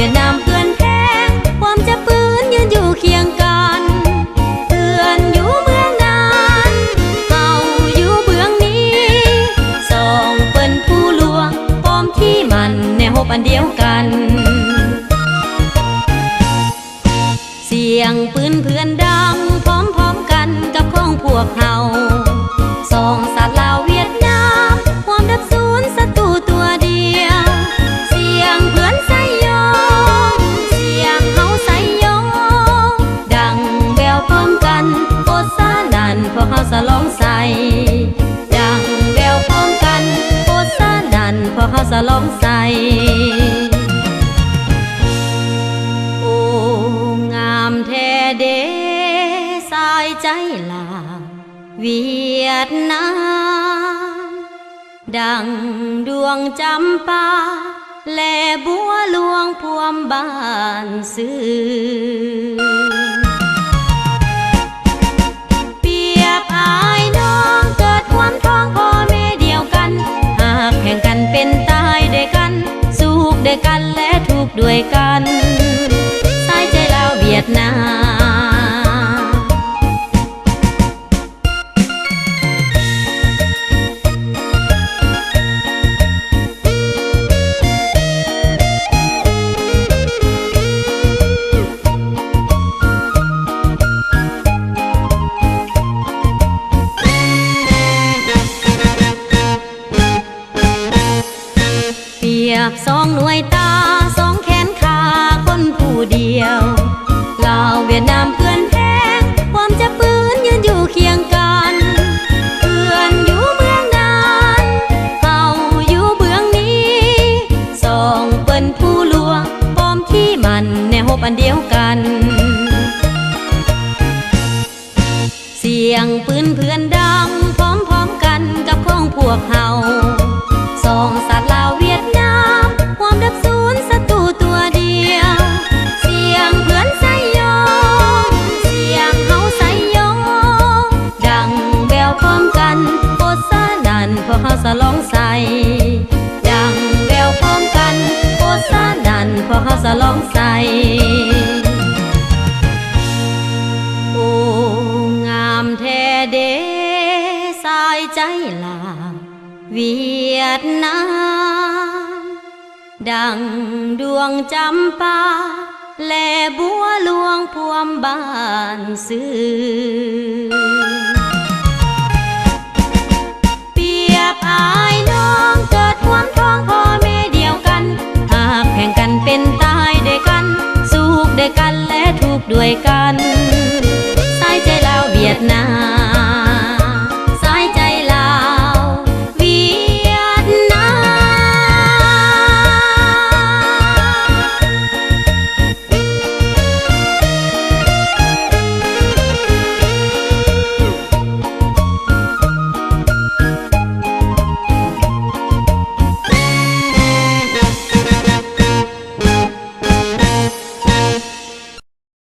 วียดนามเพื่อนแท้ความจะปืนยืนอยู่เคียงกันเพื่อนอยู่เมืองนั้นเฮาอยู่เบื้องนี้สองเปิ้นผู้ลวงพร้อมที่มันแนวอันเดียวกันเสียงปืนเพื่อนดังพร้อมๆกันกับของพวกเฮาสองสัตว์ลาวเวียดนามความดับสูญศัตรูตัวเดียวเสียงเพื่อนใส่ยองเสียงเฮาใส่ยองดังแววพร้อมกันโคตรสานั่นพวกเฮาสลองใส่ดังแววพร้อมกันโคตรสานั่นพวกเฮาสลองใส่โอ้งามแท้เด้สายใจลาวเวียดนามดังดวงจำปาและบัวหลวงพวมบ้านซื่อเปรียบอายน้องเกิดความท้องพ่อแม่เดียวกันหากแข่งกันเป็นตายด้วยกันสุขด้วยกันและทุกข์ด้วยกันสายใจลาวเวียดนามเปรียบสองหน่วยตาสองแขนขาคนผู้เดียวลาวเวียดนามเพื่อนแท้ความจะปืนยืนอยู่เคียงกันเพื่อนอยู่เมืองนั้นเฮาอยู่เบื้องนี้สองเปิ้นผู้ลวงพร้อมที่มันแนวอันเดียวกันเสียงปืนเพื่อนดังพร้อมๆกันกับของพวกเฮาสองสัตว์ลาวเวียดนามความดับสูญศัตรูตัวเดียวเสียงเพื่อนใส่ยองเสียงเฮาใส่ยองดังแววพร้อมกันโคตรสานั่นพวกเฮาสลองใส่ดังแววพร้อมกันโคตรสานั่นพวกเฮาสลองใส่โอ้งามแท้เด้สายใจลาวเวียดนามดังดวงจำปาและบัวหลวงพวมบ้านซื่อเปรียบอายน้องเกิดความท้องพ่อแม่เดียวกันหากแข่งกันเป็นตายด้วยกันสุขด้วยกันและทุกข์ด้วยกันสายใจลาวเวียดนาม